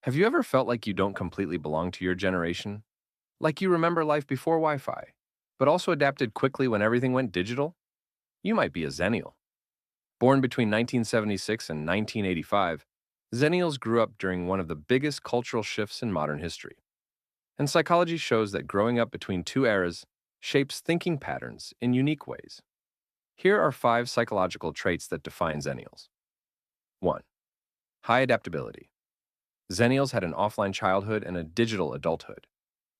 Have you ever felt like you don't completely belong to your generation? Like you remember life before Wi Fi, but also adapted quickly when everything went digital? You might be a Xennial. Born between 1976 and 1985, Xennials grew up during one of the biggest cultural shifts in modern history. And psychology shows that growing up between two eras shapes thinking patterns in unique ways. Here are five psychological traits that define Xennials. 1. High adaptability. Xennials had an offline childhood and a digital adulthood.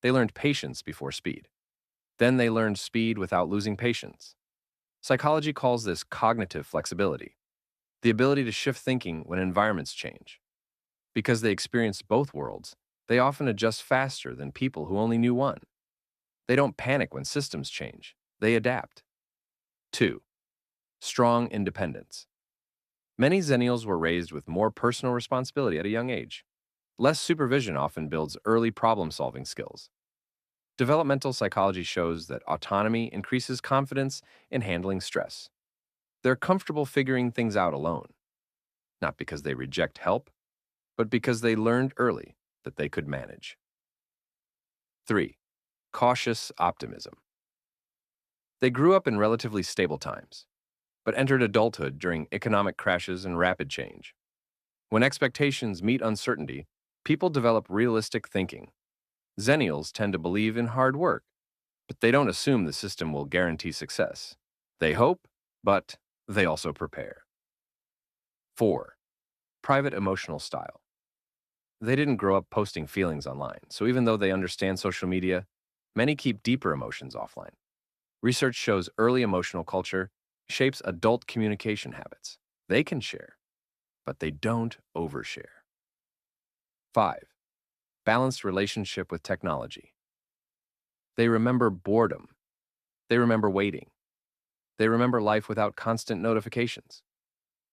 They learned patience before speed. Then they learned speed without losing patience. Psychology calls this cognitive flexibility, the ability to shift thinking when environments change. Because they experienced both worlds, they often adjust faster than people who only knew one. They don't panic when systems change, they adapt. 2. Strong independence. Many Xennials were raised with more personal responsibility at a young age. Less supervision often builds early problem solving skills. Developmental psychology shows that autonomy increases confidence in handling stress. They're comfortable figuring things out alone, not because they reject help, but because they learned early that they could manage. 3. Cautious optimism. They grew up in relatively stable times, but entered adulthood during economic crashes and rapid change. When expectations meet uncertainty, people develop realistic thinking. Xennials tend to believe in hard work, but they don't assume the system will guarantee success. They hope, but they also prepare. 4. Private emotional style. They didn't grow up posting feelings online, so even though they understand social media, many keep deeper emotions offline. Research shows early emotional culture shapes adult communication habits. They can share, but they don't overshare. 5. Balanced relationship with technology. They remember boredom. They remember waiting. They remember life without constant notifications.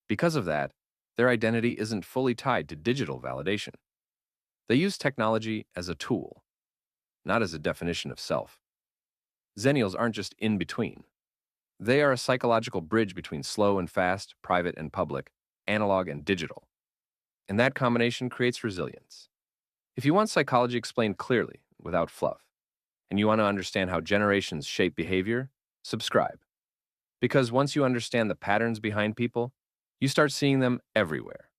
Because of that, their identity isn't fully tied to digital validation. They use technology as a tool, not as a definition of self. Xennials aren't just in between. They are a psychological bridge between slow and fast, private and public, analog and digital. And that combination creates resilience. If you want psychology explained clearly, without fluff, and you want to understand how generations shape behavior, subscribe. Because once you understand the patterns behind people, you start seeing them everywhere.